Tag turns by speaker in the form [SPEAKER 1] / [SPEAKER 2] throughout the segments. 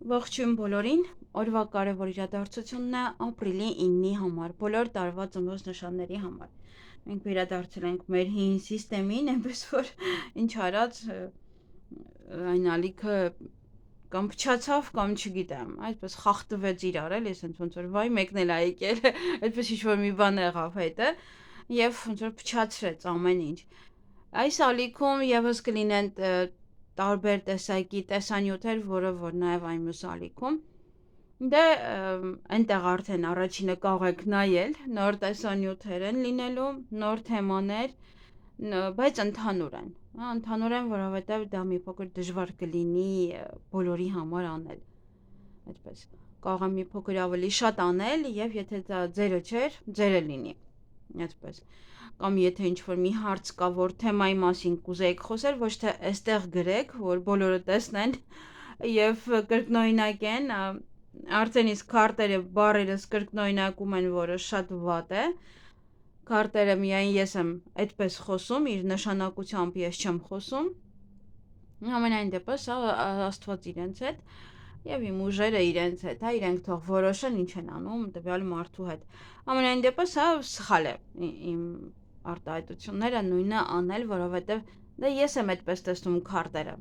[SPEAKER 1] Ողջույն բոլորին, օրվա կարևոր իրադարձությունն է ապրիլի 9-ի համար, բոլոր տարվա ծնված նշանների համար։ Մենք վերադարձել ենք մեր հին սիստեմին, այնպես որ ինչ արած այն ալիքը կամ փչացավ կամ չգիտեմ, այդպես խախտվեց իրար էլի, ասենց ոնց որ վայ մեկն էլ ա եկել, այդպես ինչ որ մի բան եղավ հետը եւ ոնց որ փչացրեց ամեն ինչ։ Այս ալիքում եւս կլինեն տարբեր տեսակի տեսանյութեր, որը որ նաև այն մյուս ալիքում։ Դե այնտեղ արդեն առաջինը կարող նայել, նոր տեսանյութեր են լինելու, նոր թեմաներ, բայց ընդհանուր են։ Ընդհանուր են, որովհետև դա մի փոքր դժվար կլինի բոլորի համար անել։ Այդպես կարող եմ մի փոքր ավելի շատ անել եւ եթե դա ձերը չէր, ձերը լինի։ Այդպես կամ եթե ինչ-որ մի հարց կա, որ թեմայի մասին կուզեիք խոսել, ոչ թե այստեղ գրեք, որ բոլորը տեսնեն եւ կրկնօրինակեն, արդեն իսկ քարտերը, բառերս կրկնօրինակում են, որը շատ վատ է։ Քարտերը միայն ես եմ այդպես խոսում, իր նշանակությամբ ես չեմ խոսում։ Ամենայն դեպս, Աստված իրենց հետ եւ իմ ուժերը իրենց հետ, իրենք թող որոշեն ինչ են անում տվյալ մարդու հետ։ Ամենայն դեպս, սխալ է իմ արտահայտությունները նույնը անել, որովհետև դա ես եմ այդպես տեսնում քարտերը,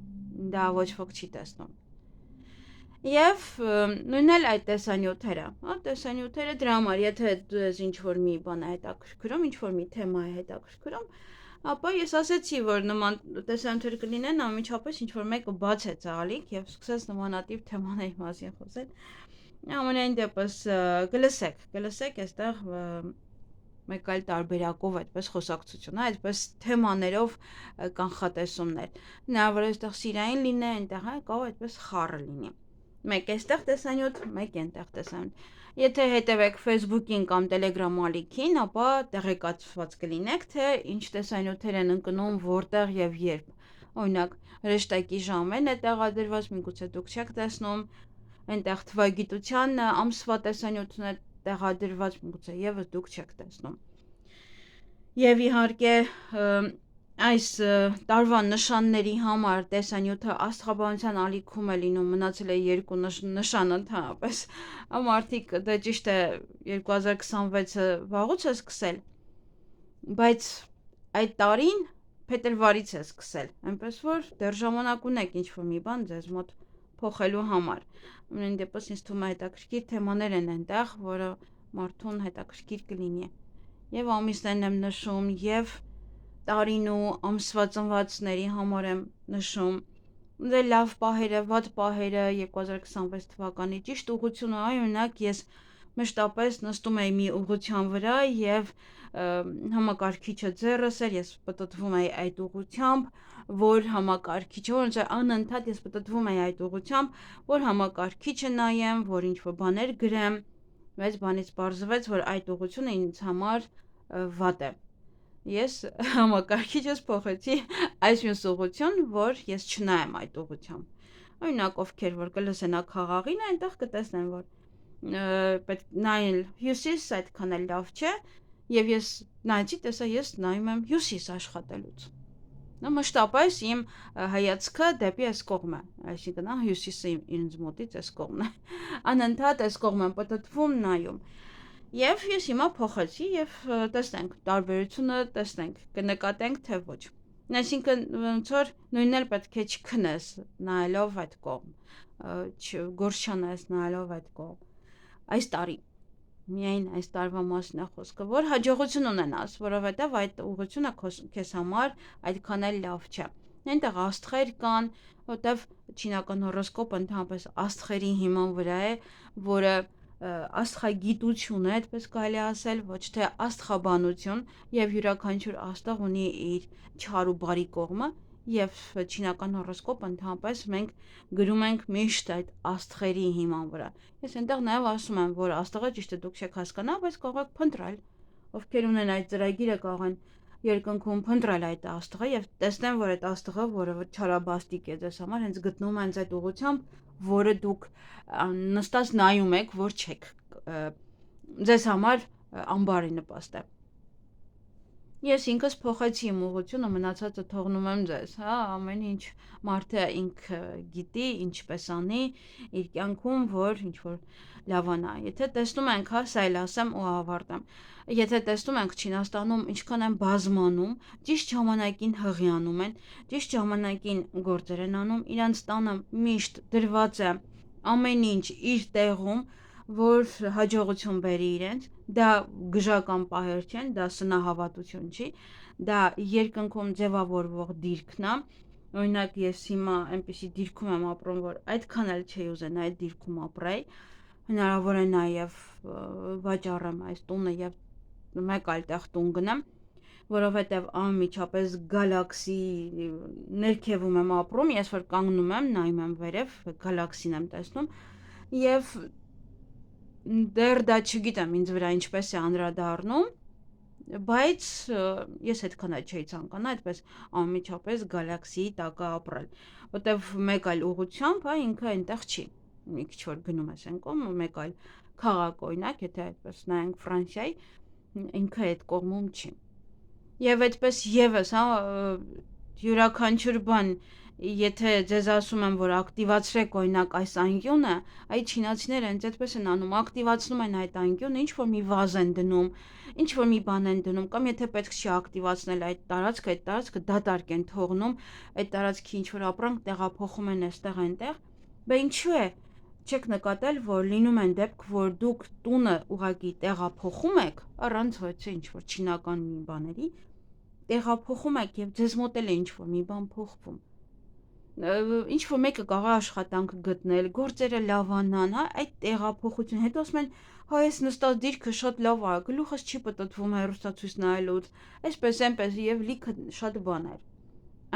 [SPEAKER 1] դա ոչ ոք չի տեսնում։ Եվ նույնն էլ այդ տեսանյութերը, տեսանյութերը դրա համար, եթե դες ինչ-որ մի բան է հետաքրքրում, ինչ-որ մի թեմա է հետաքրքրում, ապա ես ասեցի, որ նման տեսանյութեր կլինեն, անմիջապես ինչ-որ մեկը բացեց ալիք եւ սկսեց նմանատիպ թեմաների մասին խոսել։ Ամենայն դեպս կլսեք այստեղ մեկ այլ տարբերակով այդպես խոսակցություն, այդպես թեմաներով կանխատեսումներ։ Հնարավոր է այստեղ սիրային լինի, այնտեղ կարող այդպես խառը լինի։ Մեկ այստեղ տեսանյութ, մեկ այնտեղ տեսանյութ։ Եթե հետևեք Facebook-ին կամ Telegram ալիքին, ապա տեղեկացված կլինեք, թե ինչ տեսանյութեր են ընկնում, որտեղ եւ երբ։ Օրինակ, հրեշտակի ժամերն է տեղադրված, միգուցե դուք չեք տեսնում, այնտեղ թվագիտության ամսվա տեսանյութն է տեղադրված, միգուցե եւս դուք չեք տեսնում։ Եվ իհարկե այս տարվա նշանների համար տեսանյութը աստղաբանության ալիքում է լինում, մնացել է 2 նշան ընդհանրապես։ Մարդիկ դա ճիշտ է 2026-ը վաղուց է սկսել, բայց այդ տարին փետրվարից է սկսել, այնպես որ դեռ ժամանակ ունեք ինչ-որ մի բան ձեզ մոտ փոխելու համար։ Ամեն դեպս ինձ թվում է հետաքրքիր թեմաներ են այնտեղ, որը մարդուն հետաքրքիր կլինի։ Եվ ամիսներն եմ նշում, եւ տարին ու ամսվա ծնվածների համար եմ նշում։ Դե լավ պահերը, վատ պահերը 2026 թվականի ճիշտ ուղղությունը, օրինակ ես մշտապես նստում էի մի ուղղության վրա եւ համակարգիչը ձեռս էր, ես պտտվում էի այդ ուղղությամբ, որ համակարգիչը ոնց է անընդհատ ես պտտվում էի այդ ուղղությամբ, որ համակարգիչը նայեմ, որ ինչ-որ բաներ գրեմ, բայց բանից պարզվեց, որ այդ ուղղությունը ինձ համար վատ է։ Ես համակարգիչս փոխեցի այս մյուս ուղղություն, որ ես չնայեմ այդ ուղղությամբ։ Օրինակ, ովքեր որ կլսեն ակղաղին, այնտեղ կտեսնեն, որ պետք նայել հյուսիս, այդքան էլ լավ չէ, եւ ես նայեցի, տեսա ես նայում եմ հյուսիս աշխատելուց։ Նա մշտապես իմ հայացքը դեպի այս կողմ է, այսինքն հյուսիսը ինձ մոտից այս կողմն է։ Անընդհատ այս կողմ եմ պտտվում, նայում։ Եվ ես հիմա փոխեցի եւ տեսնենք տարբերությունը, տեսնենք, կնկատենք թե ոչ։ Այսինքն ոնց որ նույնն էլ պետք է չքնես նայելով այդ կողմ, չգորշ չանես նայելով այդ կողմ։ Այս տարի միայն այս տարվա մասն է խոսքը, որ հաջողություն ունենաս, որովհետև այդ ուղղությունը քեզ համար այդքան էլ լավ չէ։ Այնտեղ աստղեր կան, որտեվ չինական հորոսկոպը ընդհանրապես աստղերի հիման վրա է, որը աստղագիտություն է, այդպես կարելի ասել, ոչ թե աստղաբանություն, եւ յուրաքանչյուր աստղ ունի իր չար ու բարի կողմը, եւ չինական հորոսկոպը ընդհանրապես մենք գրում ենք միշտ այդ աստղերի հիման վրա։ Ես այնտեղ նաեւ ասում եմ, որ աստղը ճիշտ է դուք չեք հասկանա, բայց կարող եք փնտրել, ովքեր ունեն այդ ծրագիրը կարող են երկնքում փնտրել այդ աստղը եւ տեսնեն, որ այդ աստղը, որը չարաբաստիկ է ձեզ համար, հենց գտնում են այդ ուղղությամբ, որը դուք նստած նայում եք, որ չեք ձեզ համար անբարի նպաստ է։ Ես ինքս փոխեցի իմ ուղղությունը, մնացածը թողնում եմ ձեզ, հա, ամեն ինչ մարդը ինքը գիտի, ինչպես անի իր կյանքում, որ ինչ որ լավանա։ Եթե տեսնում ենք, հա, սա էլ ասեմ ու ավարտեմ։ Եթե տեսնում ենք Չինաստանում ինչքան են բազմանում, ճիշտ ժամանակին հղիանում են, ճիշտ ժամանակին գործեր են անում, իրանց տանը միշտ դրված է ամեն ինչ իր տեղում, որ հաջողություն բերի իրենց, դա գժական պահեր չեն, դա սնահավատություն չի, դա երկնքում ձևավորվող դիրքն է։ Օրինակ ես հիմա այնպեսի դիրքում եմ ապրում, որ այդքան էլ չի ուզենա այդ դիրքում ապրեի, հնարավոր է նաև վաճառեմ այս տունը եւ մեկ այլ տեղ տուն գնեմ, որովհետև անմիջապես գալաքսի ներքևում եմ ապրում, ես որ կանգնում եմ, նայում եմ վերև, գալաքսին եմ տեսնում եւ դեռ դա չգիտեմ ինձ վրա ինչպես է անդրադառնում, բայց ես այդքան էլ չէի ցանկանա այդպես անմիջապես գալաքսիի տակ ապրել, որտեվ մեկ այլ ուղղությամբ, հա, ինքը այնտեղ չի։ Մի քիչ որ գնում ես այն կողմ, մեկ այլ քաղաք օրինակ, եթե այդպես նայենք Ֆրանսիայի, ինքը այդ կողմում չի։ Եվ այդպես եւս, հա, յուրաքանչյուր բան, եթե ձեզ ասում եմ, որ ակտիվացրեք օրինակ այս անկյունը, այդ չինացիները հենց այդպես են անում, ակտիվացնում են այդ անկյունը, ինչ որ մի վազ են դնում, ինչ որ մի բան են դնում, կամ եթե պետք չի ակտիվացնել այդ տարածքը դատարկ են թողնում, այդ տարածքի ինչ որ ապրանք տեղափոխում են այստեղ այնտեղ, բա ինչու է չեք նկատել, որ լինում են դեպք, որ դուք տունը ուղակի տեղափոխում եք, առանց ոչ ինչ որ չինական մի բաների, տեղափոխում եք եւ ձեզ մոտ էլ է ինչ որ մի բան փոխվում։ Ինչ որ մեկը կարող է աշխատանք գտնել, գործերը լավանան, հա, այդ տեղափոխություն։ Հետո ասում են, հա, ես նստած դիրքը շատ լավ է, գլուխս չի պտտվում հեռուստացույց նայելուց, այսպես այնպես եւ լիքը շատ բաներ։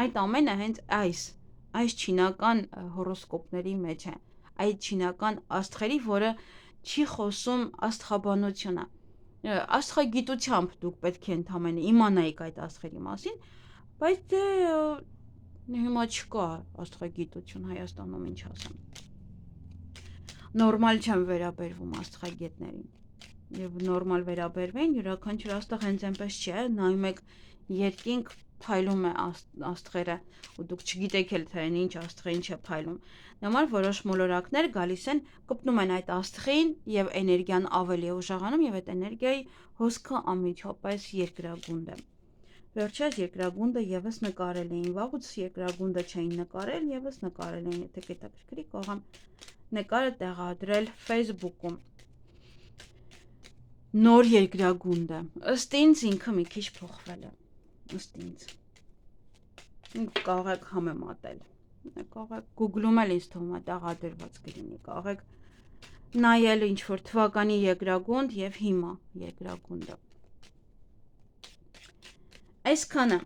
[SPEAKER 1] Այդ ամենը հենց այս չինական հորոսկոպների մեջ է, այդ չինական աստղերի, որը չի խոսում աստղաբանությունը։ Աստղագիտությամբ դուք պետք է ընդամենը իմանայիք այդ աստղերի մասին, բայց դե հիմա չկա աստղագիտություն Հայաստանում, ինչ ասեմ։ Նորմալ չեմ վերաբերվում աստղագետներին։ Եվ նորմալ վերաբերվեն, յուրաքանչյուր աստղ հենց այնպես չէ, նայում եք երկինք փայլում է աստղերը, ու դուք չգիտեք էլ թե ինչ աստղը ինչ է փայլում։ Նոմար որոշ մոլորակներ գալիս են, կպնում են այդ աստղին եւ էներգիան ավելի է ուժեղանում եւ այդ էներգիայի հոսքը անմիջապես երկրագունդ է։ Վերջերս երկրագունդը եւս նկարել էին, վաղուց երկրագունդը չէին նկարել, եւս նկարել էին, եթե հետաքրքրի կարող եմ նկարը տեղադրել Facebook-ում։ Նոր երկրագունդը, ըստ ինձ ինքը մի քիչ փոխվել է, ըստ ինձ։ Կարող եք համեմատել, կարող եք Google-ում էլ ինձ թվում է տեղադրված կլինի, կարող եք նայել ինչ որ թվականի երկրագունդ եւ հիմա երկրագունդը։ Այսքանը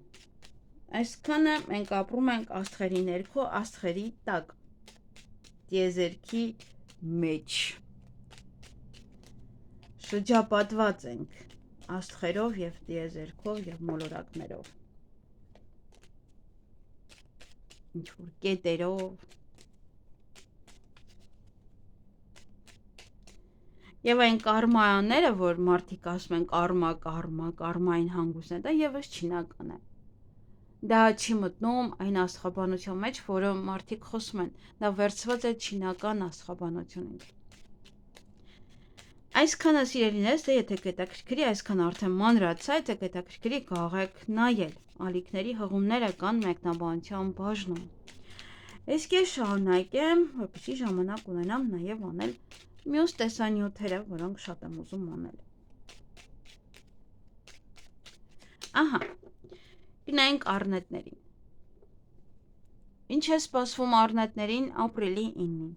[SPEAKER 1] մենք ապրում ենք աստղերի ներքո, աստղերի տակ, տիեզերքի մեջ, շրջապատված ենք աստղերով եւ տիեզերքով եւ մոլորակներով, ինչ որ կետերով, եւ այն կարմաները, որ մարդիկ ասում են կարմային հանգույցն է, դա եւս չինական է։ Դա չի մտնում այն աստղաբանության մեջ, որը մարդիկ խոսում են, դա վերցված է չինական աստղաբանությունից։ Այսքանը սիրելիներս, դե եթե հետաքրքրի, այսքան արդեն մանրացա, եթե հետաքրքրի կարող եք նայել, ալիքների հղումները կան մեկնաբանության բաժնում։ Իսկ ես շարունակեմ, որպեսզի ժամանակ ունենամ նաև անել մյուս տեսանյութերը, որոնք շատ եմ ուզում անել։ Ահա, գնանք առնետներին։ Ինչ է սպասվում առնետներին ապրիլի 9-ին։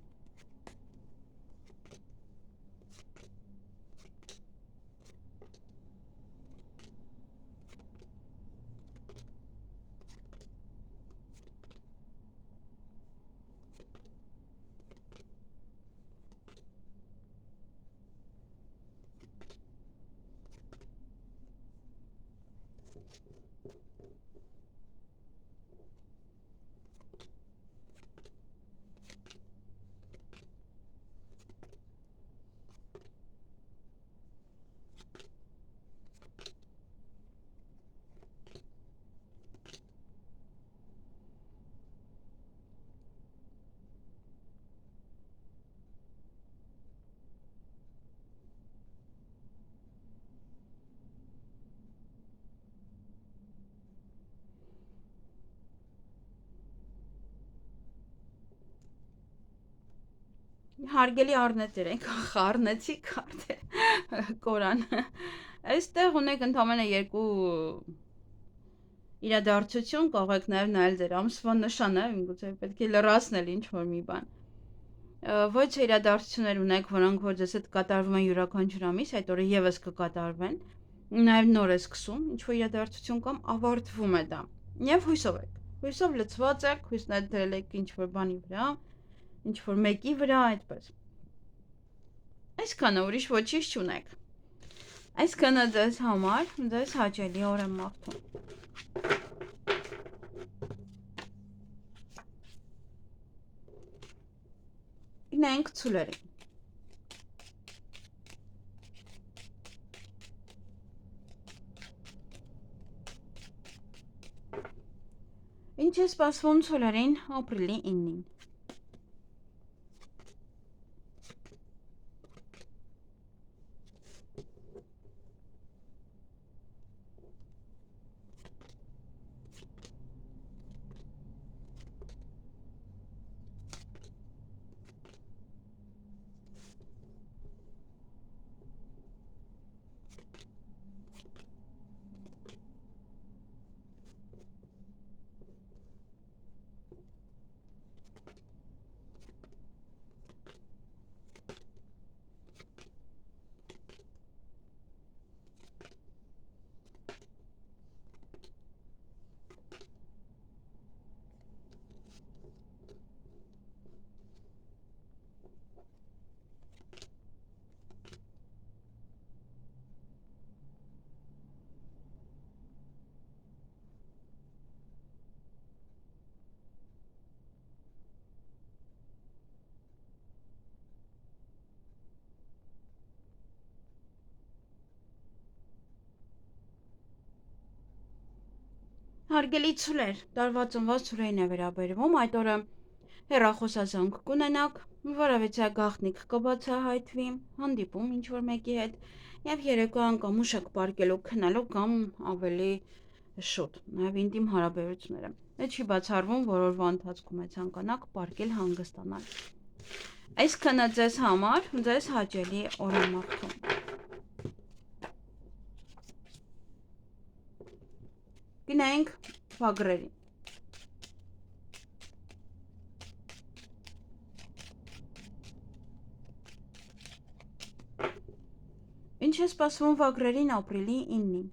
[SPEAKER 1] Հարգելի առնետեր ենք, խառնեցիք կորան։ Այստեղ ունեք ընդամենը երկու իրադարձություն, կարող եք նաև նայել ձեր ամսվա նշանը, միգուցե պետք է լրացնել ինչ-որ մի բան։ Ոչ իրադարձություններ ունեք, որոնք որ ձեզ հետ կատարվում են յուրաքանչյուր ամիս, այդ օրը եւս կկատարվեն։ Նաև նոր է սկսում, ինչ-որ իրադարձություն կամ ավարտվում է դա։ Եվ հույսով եք։ Հույսով լցված եք, հույսներ դրել եք ինչ-որ բանի վրա, ինչ-որ մեկի վրա, այդպես։ Այսքանը ուրիշ ոչինչ չունեք։ Այսքանը ձեզ համար, ձեզ հաճելի օր եմ մաղթում։ Գնանք ցուլերին։ Ինչ է սպասվում ցուլերին ապրիլի 9-ին։ Հարգելի ցուլեր, տարվա ծնված ցուրային է վերաբերվում, այդ օրը հեռախոսազանգ կունենաք, որովհետեւ գաղտնիք կբացահայտվի, հանդիպում ինչ-որ մեկի հետ, եւ երեկոյան կամ ուշ եք պարկելու քնելու կամ ավելի շուտ, նաեւ ինտիմ հարաբերությունները։ Այդ չի բացառվում, որ օրվա ընթացքում է ցանկանաք պարկել հանգստանալ։ Այսքանը ձեզ համար, ձեզ հաճելի օր եմ մաղթում։ Գնանք վագրերին։ Ինչ է սպասվում վագրերին ապրիլի 9-ին։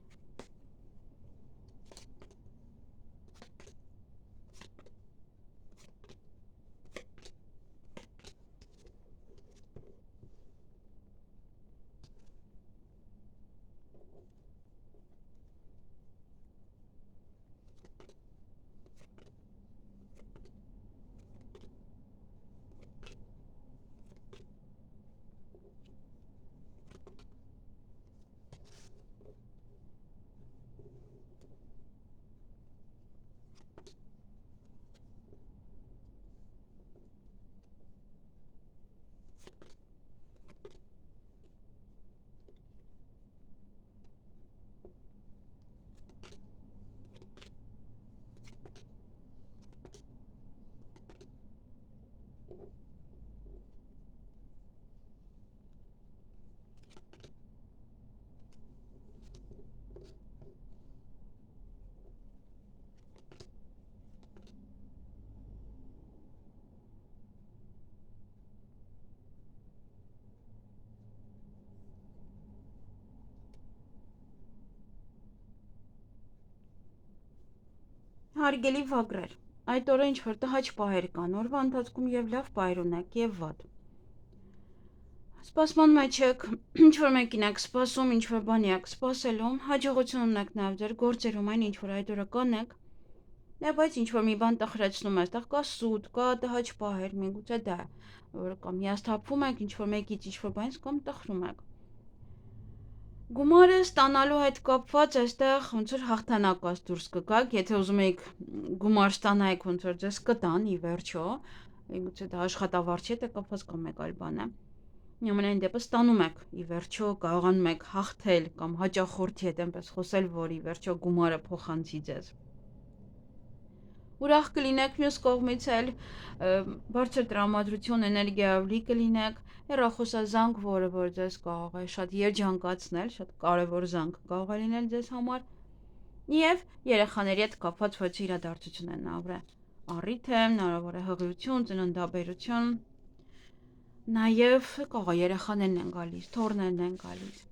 [SPEAKER 1] Հարգելի վագրեր, այդ օրը ինչ-որ տհաճ պահեր կան, օրվա ընթացքում եւ լավ պահեր ունեք եւ վատ։ Սպասման մեջ եք, ինչ-որ մեկին եք սպասում, ինչ-որ բանի եք սպասելու, հաջողություն ունեք նաեւ ձեր գործերում, այն ինչ-որ այդ օրը կանեք։ Բայց ինչ-որ մի բան տխրեցնում է, այստեղ կա սուտ, կա տհաճ պահեր, միգուցե դա, որ կամ հիասթափվում եք ինչ-որ մեկից, ինչ-որ բանից կամ տխրում եք։ Գումարը ստանալու հետ կապված այստեղ ոնց որ հաղթանակած դուրս կգաք, եթե ուզում եք գումար ստանայիք, ոնց որ ձեզ կտան ի վերջո, միգուցե դա աշխատավարձի հետ է կապված կամ մեկ այլ բան է։ Ամենայն դեպս ստանում եք ի վերջո, կարողանում եք հաղթել կամ հաճախորդի հետ այնպես խոսել, որ ի վերջո գումարը փոխանցի ձեզ։ Ուրախ կլինեք մյուս կողմից էլ բարձր տրամադրություն էներգիայով լի կլինեք, հեռախոսազանգ, որը որ ձեզ կարող է շատ երջանկացնել, շատ կարևոր զանգ կարող է լինել ձեզ համար, եւ երեխաների հետ կապված ոչ իրադարձություն են ապրել։ Առիթ է, հնարավոր է հղիություն, ծննդաբերություն, նաեւ կարող է երեխաներն են գալիս, թոռներն են գալիս։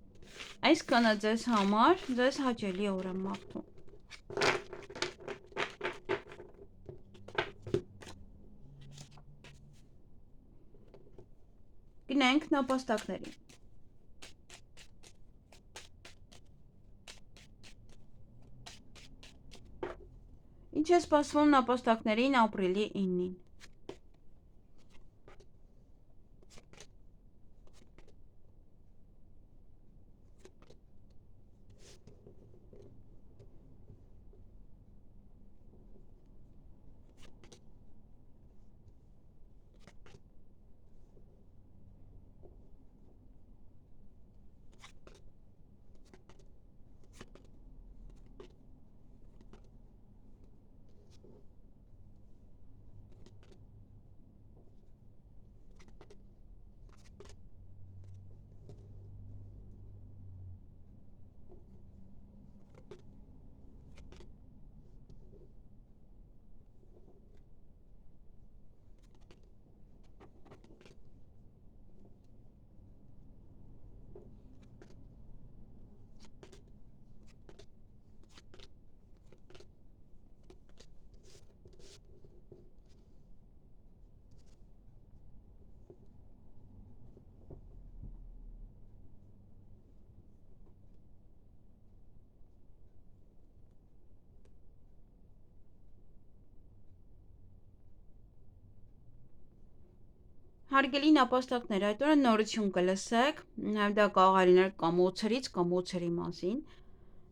[SPEAKER 1] Այսքանը ձեզ համար, ձեզ հաճելի օր եմ մաղթում։ Գնենք նապաստակներին։ Ինչ է սպասվում նապաստակներին ապրիլի 9-ին։ Հարգելի նապաստակներ, այդ օրը նորություն կլսեք, նաև դա կարող է լինել կամ օցերից, կամ օցերի մասին,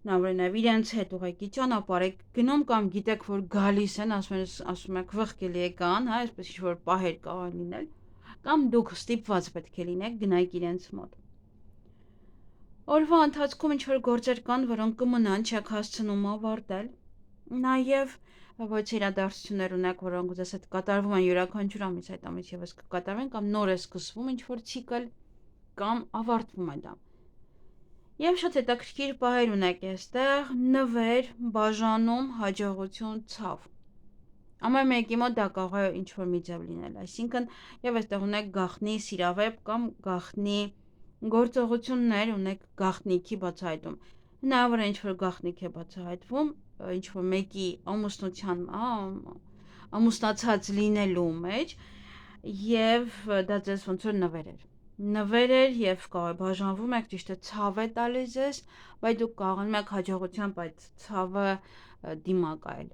[SPEAKER 1] նաև իրենց հետ ուղեկի ճանապարհ եք գնում կամ գիտեք, որ գալիս են, ասում եք վղկելի եկան, հա, այսպես ինչ-որ պահեր կարող լինել, կամ դուք ստիպված պետք է լինեք, գնայք իրենց մոտ։ Օրվա ընթացքում ինչ-որ գործեր կան, որոնք կմնան, չեք հասցնում ավարտել, նաև ոչ իրադարձություններ ունեք, որոնք ձեզ հետ կատարվում են յուրաքանչյուր ամիս, այդ ամիս եւս կկատարվեն կամ նոր է սկսվում ինչ-որ ցիկլ կամ ավարտվում է դա։ Եվ շատ հետաքրքիր պահեր ունեք այստեղ, նվեր, բաժանում, հաջողություն, ցավ։ Ամեն մեկի մոտ դա կարող է ինչ-որ մի ձև լինել, այսինքն եւ այստեղ ունեք գաղտնի սիրավեպ կամ գաղտնի գործողություններ, ունեք գաղտնիքի բացահայտում։ Հնարավոր է ինչ-որ գաղտնիք է բացահայտվում, ինչ-որ մեկի ամուսնության, ամուսնացած լինելու մեջ, եւ դա ձեզ ոնց որ նվեր էր եւ կարող է բաժանվում եք, ճիշտ է, ցավ է տալիս ձեզ, բայց դուք կարողանում եք հաջողությամբ այդ ցավը դիմակայել։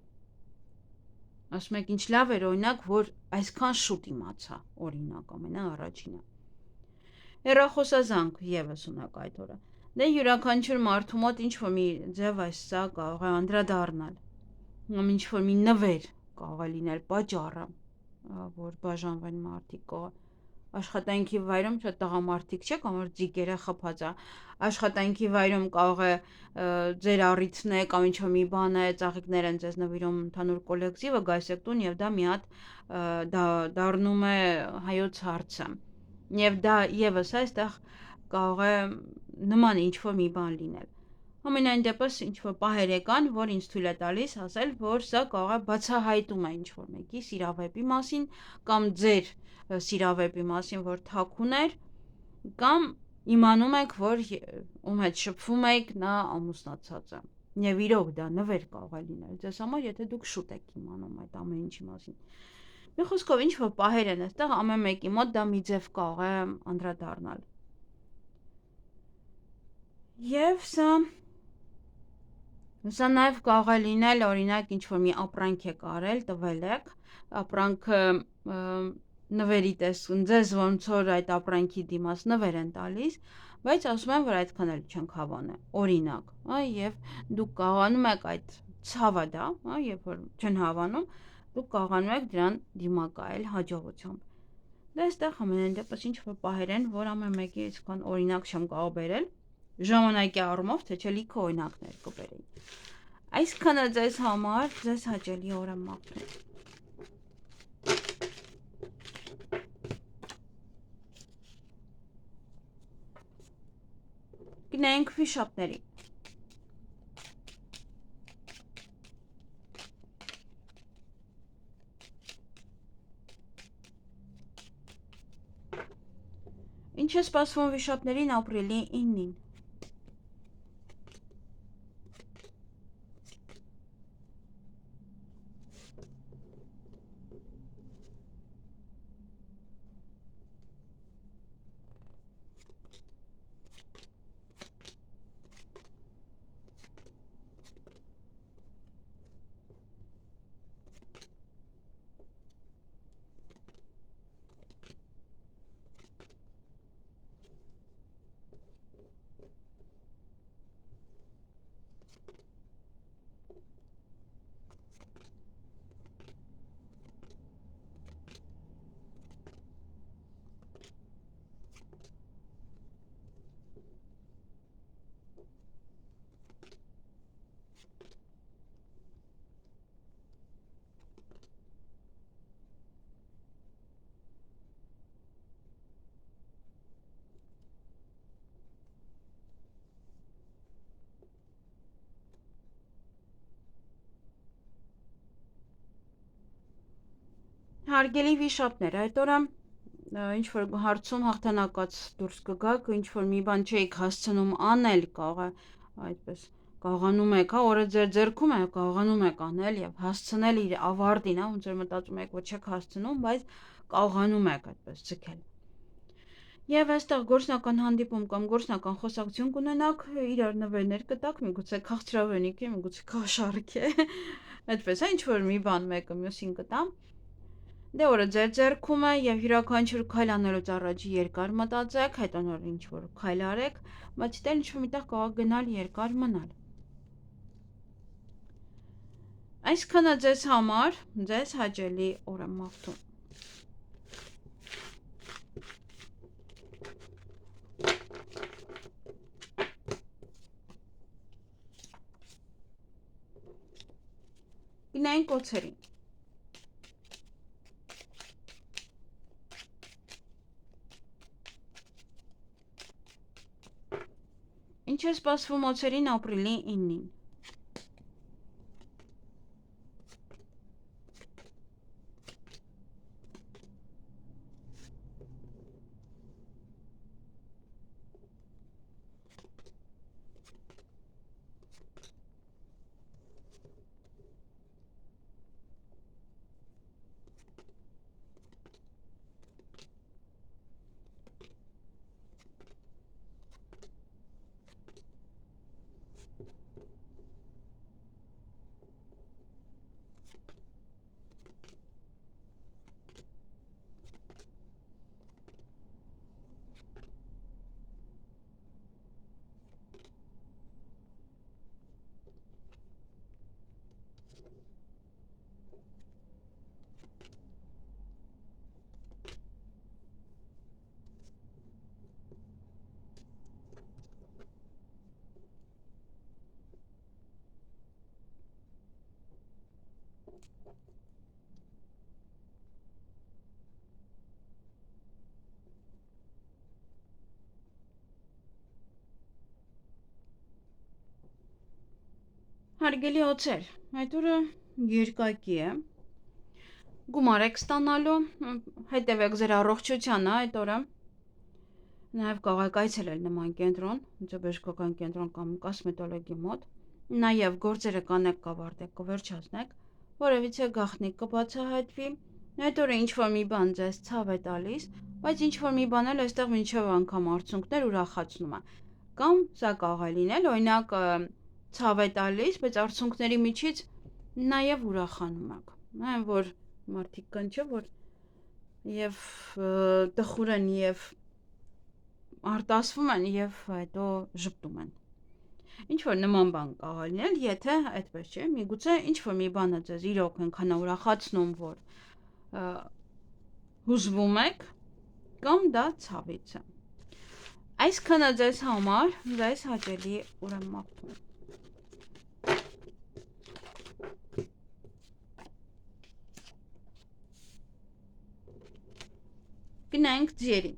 [SPEAKER 1] Ասում եք ինչ լավ էր օրինակ, որ այսքան շուտ իմացա, օրինակ ամենաառաջինը։ Հեռախոսազանգ եւս ունեք այդ օրը։ Դե յուրաքանչյուր մարդու մոտ ինչ որ մի ձև այս սա կարող է անդրադառնալ։ Կամ ինչ որ մի նվեր կարող է լինել պատճառը, որ բաժանվեն մարդիկ աշխատանքի վայրում շատ տղամարդիկ չէ, կամ որ ձիգերը խփած է, աշխատանքի վայրում կարող է ձեր առիթն է կամ ինչ-որ մի բան է, ծաղիկներ են ձեզ նվիրում ընդհանուր կոլեկտիվը, գայս եք տուն եւ դա մի հատ դառնում է հայոց հարցը։ Եվ դա եւս այստեղ կարող է նման ինչ-որ մի բան լինել։ Ամենայն դեպս ինչ-որ պահեր եկան, որ ինձ թույլ է տալիս ասել, որ սա կարող է բացահայտում է ինչ-որ մեկի սիրավեպի մասին կամ ձեր սիրավեպի մասին, որ թաքուն էր, կամ իմանում եք, որ ում հետ շփվում եք, նա ամուսնացած է։ Եվ իրոք դա նվեր կարող է լինել ձեզ համար, եթե դուք շուտ եք իմանում այդ ամեն ինչի մասին։ Մի խոսքով ինչ որ պահեր են այստեղ, ամեն մեկի մոտ դա մի ձև կարող է անդրադառնալ։ Եվ սա նաև կարող է լինել, օրինակ, ինչ որ մի ապրանք եք արել, տվել եք, ապրանքը նվերի տեսքն ձեզ ոնց որ այդ ապրանքի դիմաց նվեր են տալիս, բայց ասում են, որ այդքան էլ չենք հավանել, օրինակ, եւ դուք կարողանում եք այդ ցավը դա, երբ որ չեն հավանում, դուք կարողանում եք դրան դիմակայել հաջողությամբ։ Դա այստեղ ամենայն դեպս ինչ որ պահեր են, որ ամեն մեկի այսքան օրինակ չեմ կարող բերել, ժամանակի առումով, թե չէ լիքը օրինակներ կբերեի։ Այսքանը ձեզ համար ձեզ հաճելի օր եմ մաղթում։ Գնանք վիշապների։ Ինչ է սպասվում վիշապներին ապրիլի 9-ին։ Հարգելի վիշապներ, այդ օրը ինչ որ հարցում հաղթանակած դուրս կգաք, ինչ որ մի բան չեք հասցնում անել, այդպես կարողանում եք, հա, օրը ձեր ձեռքում է, կարողանում եք անել եւ հասցնել իր ավարտին, հա, ոնց որ մտածում եք, ոչ չեք հասցնում, բայց կարողանում եք այդպես ցկել։ Եվ այստեղ գործնական հանդիպում կամ գործնական խոսակցություն կունենաք, իրար նվերներ կտաք, միգուցե քաղցրավենիք է, միգուցե կաշառք է, այդպես, հա, ինչ որ մի բան մեկը մյուսին կտա։ Դե օրը ձեր ձեռքում է եւ յուրաքանչյուր քայլ անելուց առաջ երկար մտածեք, հետո նոր ինչ որ քայլ արեք, բայց դե ինչ որ միտեղ կարող գնալ երկար մնալ։ Այսքանը ձեզ համար ձեզ հաճելի օր եմ մաղթում։ Գնանք օձերին։ Ինչ է սպասվում օձերին ապրիլի 9-ին։ Հարգելի օձեր, այդ օրը երկակի է։ Գումար եք ստանալու, հետևեք ձեր առողջությանը այդ օրը։ Նաև կարող եք այցելել նման կենտրոն, բժշկական կենտրոն կամ կոսմետոլոգի մոտ։ Նաև գործերը կանեք կավարտեք, կվերջացնեք, որևիցե գաղտնիք կբացահայտվի։ Այդ օրը ինչ որ մի բան ձեզ ցավ է տալիս, բայց ինչ որ մի բան էլ այստեղ մինչև անգամ արդյունքներ ուրախացնում է։ Կամ սա կարող է լինել, օրինակ ցավ է տալիս, բայց արդյունքների միջից նաև ուրախանում եք։ Այն որ մարդիկ կան չէ, որ եւ տխուր են եւ արտասվում են եւ հետո ժպտում են։ Ինչ որ նման բան կարող է լինել, եթե այդպես չէ, միգուցե ինչ որ մի բանը ձեզ իրոք այնքան ուրախացնում, որ հուզվում եք, կամ դա ցավից է։ Այսքանը ձեզ համար, ձեզ հաճելի օր եմ մաղթում։ Գնանք ձերին։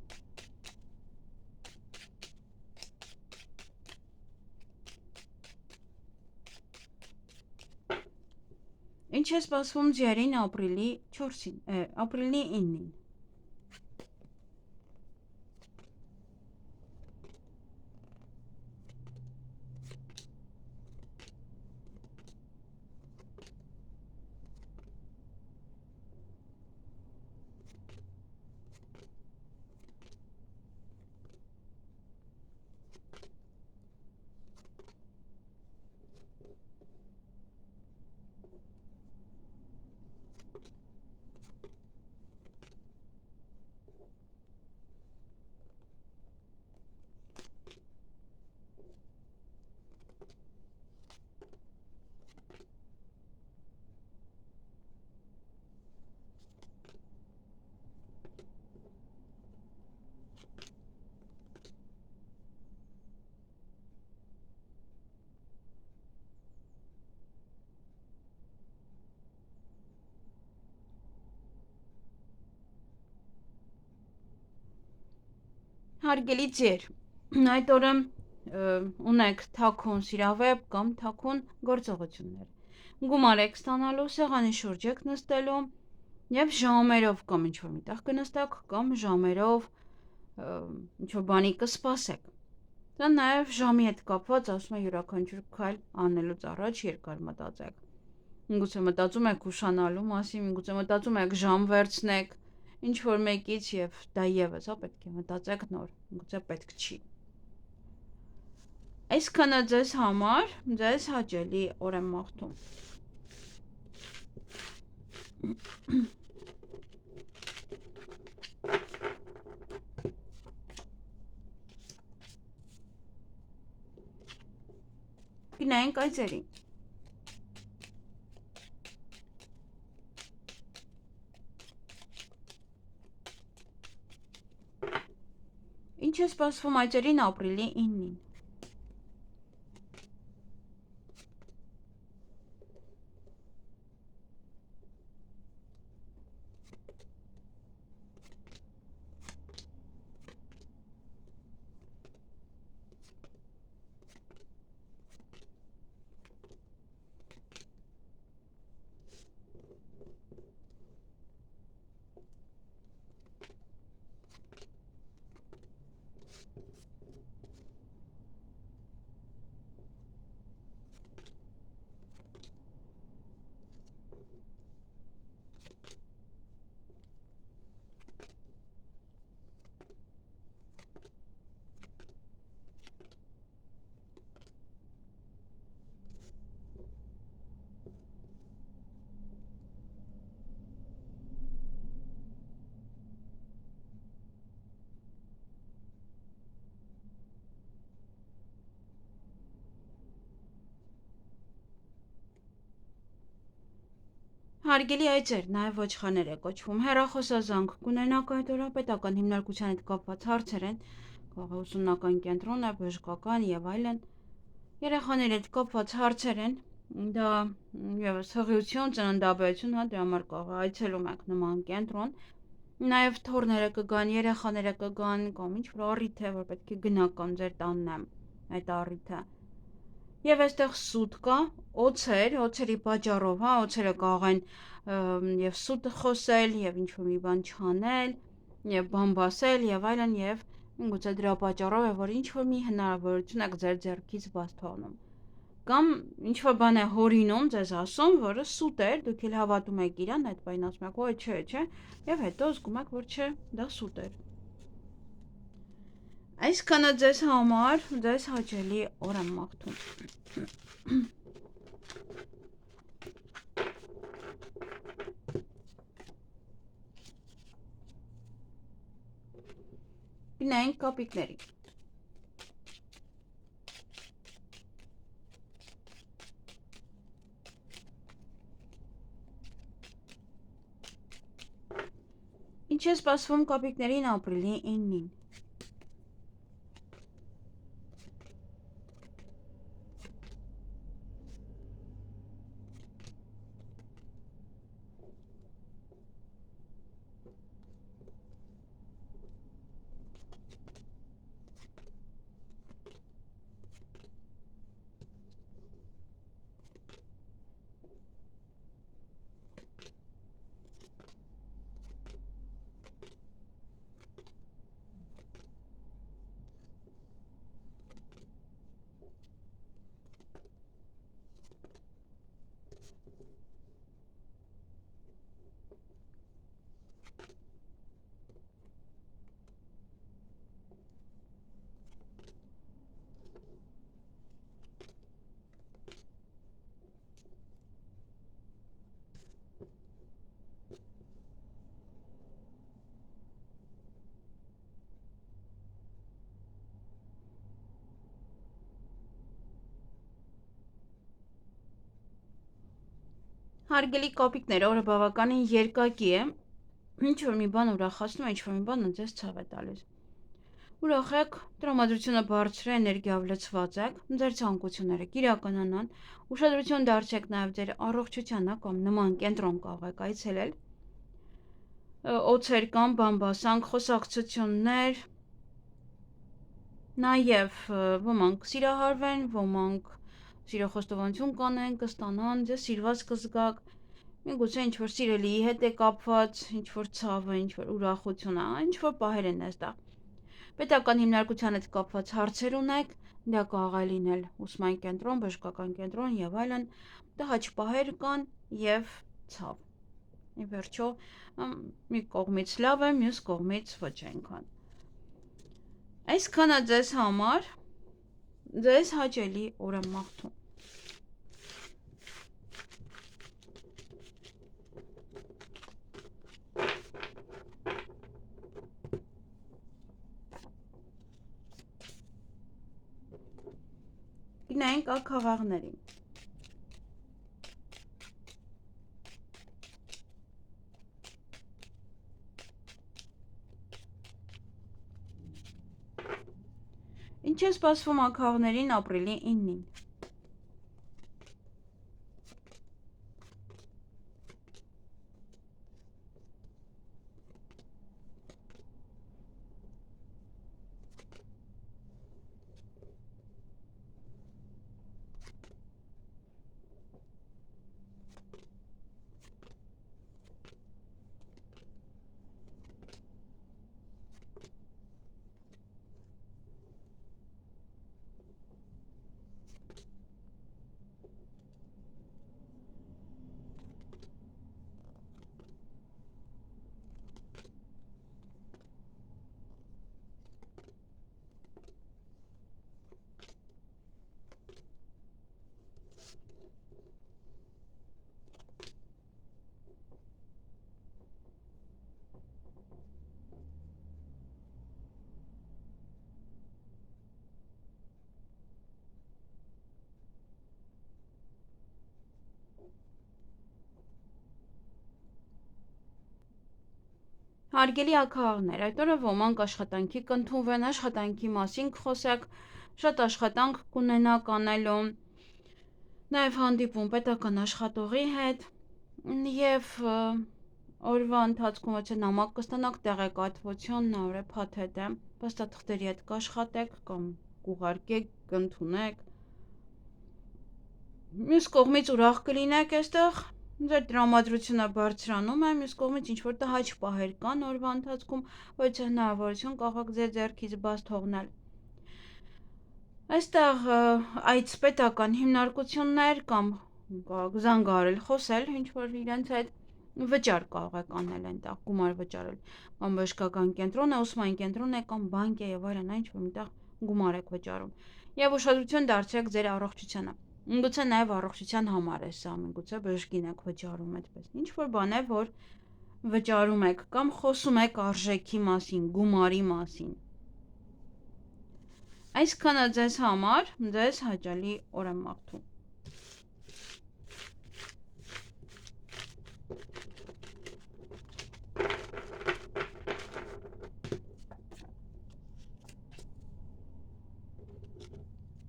[SPEAKER 1] Ինչ է սպասվում ձերին ապրիլի 4-ին, ապրիլի 9-ին։ Հարգելի ձեր, այդ օրը ունեք թաքուն սիրավեպ կամ թաքուն գործողություններ։ Գումարեք ստանալու, սեղանի շուրջ եք նստելու եւ ժամերով կամ ինչ-որ միտեղ կնստեք կամ ժամերով ինչ-որ բանի կսպասեք։ Դա նաեւ ժամի հետ կապված ասում է յուրաքանչյուր քայլ անելուց առաջ երկար մտածեք։ Միգուցե մտածում եք ուշանալու մասին, միգուցե մտածում եք ժամ վերցնեք ինչ որ մեկից եւ դա եւս պետք է մտածեք նոր, միգուցե պետք չի։ Այսքանը ձեզ համար, ձեզ հաճելի օր եմ մաղթում։ Գնանք այցերին։ Ինչ է սպասվում այցերին ապրիլի 9-ին։ Հարգելի այցեր, նաև ոչխարներ է կոչվում, հեռախոսազանգ կունենաք այդ օրը, պետական հիմնարկության հետ կապված հարցեր են, կարող է ուսումնական կենտրոն է, բժշկական եւ այլն, երեխաների հետ կապված հարցեր են, դա եւս հղիություն, ծննդաբերություն, հա, դրա համար կարող է այցելում եք նման կենտրոն, նաև թորները կգան, երեխաները կգան, կամ ինչ որ առիթ է, որ պետք է գնաք կամ ձեր տանն է այդ առիթը։ Եվ այստեղ սուտ կա, օձերի պատճառով, հա, օձերը կարող են եւ սուտ խոսել, եւ ինչ-որ մի բան չանել, եւ բամբասել եւ այլն եւ միգուցե դրա պատճառով է, որ ինչ-որ մի հնարավորություն եք ձեր ձեռքից բաց թողնում։ Կամ ինչ-որ բան է հորինում ձեզ ասում, որը սուտ էր, դուք էլ հավատում եք իրան, այդ բանին ասում եք, ոյ, չէ, եւ հետո զգում եք, որ չէ, դա սուտ էր։ Այսքանը ձեզ համար, ձեզ հաճելի օր եմ մաղթում։ Գնանք կապիկների։ Ինչ է սպասվում կապիկներին ապրիլի 9-ին։ Հարգելի կապիկներ, օրը բավականին երկակի է, ինչ-որ մի բան ուրախացնում է, ինչ-որ մի բանը ձեզ ցավ է տալիս։ Ուրախ եք, տրամադրությունը բարձր է, էներգիավլցված եք, ձեր ցանկությունները կիրականանան, ուշադրություն դարձրեք նաև ձեր առողջությանը կամ նման կենտրոն կարող եք այցելել, օձեր կամ բամբասանք, խոսակցություններ, նաև ոմանք սիրահարվեն, ոմանք սիրոխոստովանություն կանեն, կստանան, ձեզ սիրված կզգաք, միգուցե ինչ-որ սիրելիի հետ է կապված, ինչ-որ ցավը, ինչ-որ ուրախությունը, ինչ-որ պահեր են այստեղ։ Պետական հիմնարկության հետ կապված հարցեր ունեք, դա կարող է լինել ուսման կենտրոն, բժշկական կենտրոն եւ այլն, տհաճ պահեր կան եւ ցավ։ Ի վերջո, մի կողմից լավ է, մյուս կողմից ոչ այնքան։ Այսքանը ձեզ համար, ձեզ հաճելի օր եմ մաղթում։ Գնանք ակաղաղներին։ Ինչ է սպասվում ակաղաղներին ապրիլի 9-ին։ Հարգելի ակաղաղներ, այդ օրը ոմանք աշխատանքի կընդունվեն, աշխատանքի մասին կխոսեք, շատ աշխատանք կունենաք անելու, նաև հանդիպում պետական աշխատողի հետ եւ օրվա ընթացքում ոչ նամակ կստանաք տեղեկատվություն, նավրե փաթեթ է, փաստաթղթերի հետ կաշխատեք կամ կուղարկեք, կընդունեք։ Մյուս կողմից ուրախ կլինեք այստեղ, ձեր տրամադրությունը բարձրանում է, մյուս կողմից ինչ-որ տհաճ պահեր կան օրվա ընթացքում, ոչ հնարավորություն կարող եք ձեր ձեռքից բաց թողնել։ Այստեղ այդ պետական հիմնարկություններ կամ կարող զանգահարել, խոսել, ինչ-որ իրենց հետ վճար կարող եք անել այնտեղ, գումար վճարել, կամ բժշկական կենտրոն է, ուսման կենտրոն է, կամ բանկ է եւ այլն, ինչ-որ միտեղ գումար եք վճարում։ Եվ ուշադրություն դարձրեք ձեր առողջությանը։ Միգուցե նաև առողջության համար է սա, միգուցե բժշկին եք վճարում այդպես։ Ինչ որ բան է, որ վճարում եք կամ խոսում եք արժեքի մասին, գումարի մասին։ Այսքանը ձեզ համար, ձեզ հաճելի օր եմ մաղթում։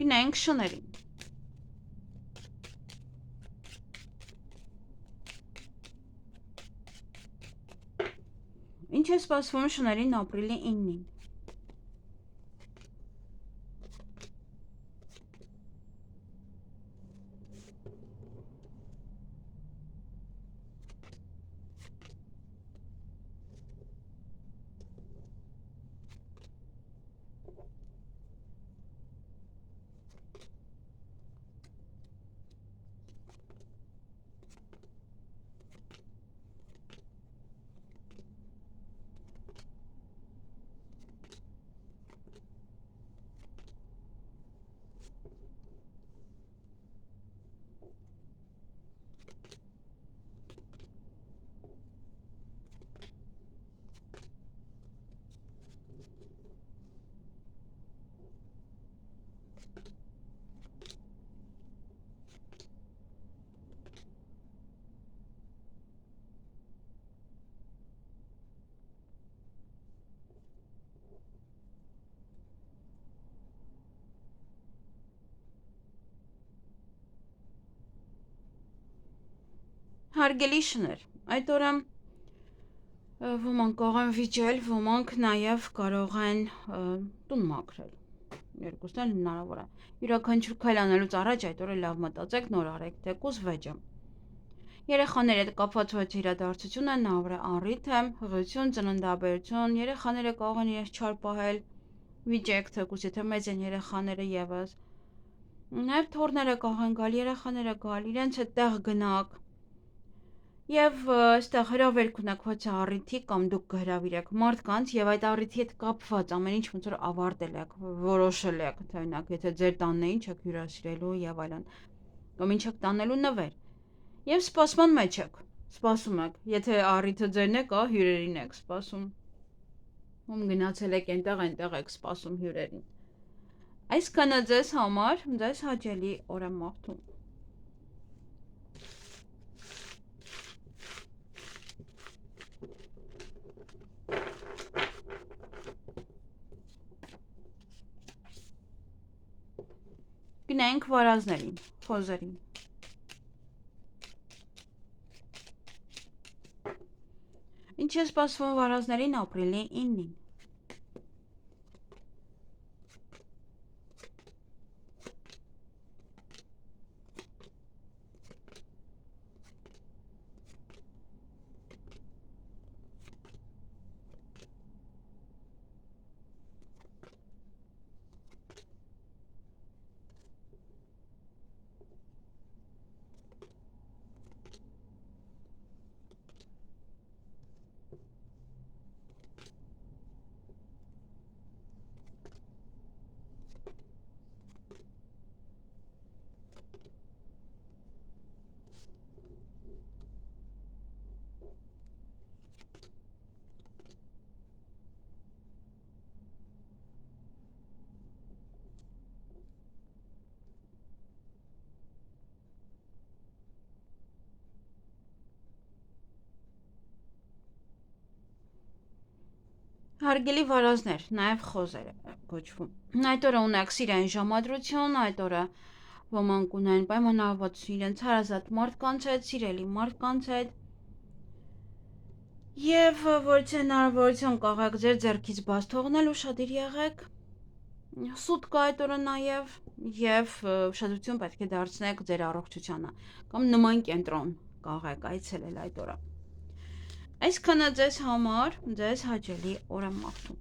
[SPEAKER 1] Գնանք շներին։ Ինչ է սպասվում շներին ապրիլի 9-ին։ Հարգելի շներ, այդ օրը ոմանք կարող են վիճել, ոմանք նաև կարող են տուն մաքրել։ Երկուսն էլ հնարավոր է։ Յուրաքանչյուր քայլ անելուց առաջ այդ օրը լավ մտածեք, նոր արեք թեկուզ վեճը։ Երեխաների հետ կապված ոչ իրադարձությունը նավր առիթ է, հղիություն, ծննդաբերություն, երեխաները կարող են իրենց չար պահել, վիճեք թեկուզ, եթե մեծ են երեխաները եւս։ Նաև թորները կարող են գալ, երեխաները գալ, իրենց հետ տեղ գնաք։ Եվ այստեղ հրավերք ունեք ոչ առիթի կամ դուք կհրավիրեք մարդկանց եւ այդ առիթի հետ կապված ամեն ինչ ոնց որ ավարտել եք, որոշել եք, թե օրինակ եթե ձեր տանն է ինչ եք հյուրասիրելու եւ այլն, կամ ինչ եք տանելու նվեր։ Եվ սպասման մեջ եք, սպասում եք, եթե առիթը ձերն է, կա հյուրերին եք սպասում։ Ում գնացել եք այնտեղ եք սպասում հյուրերին։ Այսքանը ձեզ համար, ձեզ հաճելի օր եմ մաղթում։ Գնանք վարազներին, խոզերին։ Ինչ է սպասվում վարազներին ապրիլի 9-ին։ Հարգելի վարազներ, նաև խոզեր է կոչվում։ Այդ օրը ունեք սիրային ժամադրություն, այդ օրը ոմանք ունեն պայմանավորվածություն իրենց հարազատ մարդկանց հետ, սիրելի մարդկանց հետ։ Եվ որից հնարավորություն կարող ձեր ձեռքից բաց թողնել, ուշադիր եղեք։ Սուտ կա այդ օրը եւ ուշադրություն պետք է դարձնեք ձեր առողջությանը կամ նման կենտրոն կարող եք այցելել այդ օրը։ Այսքանը ձեզ համար, ձեզ հաճելի օր եմ մաղթում։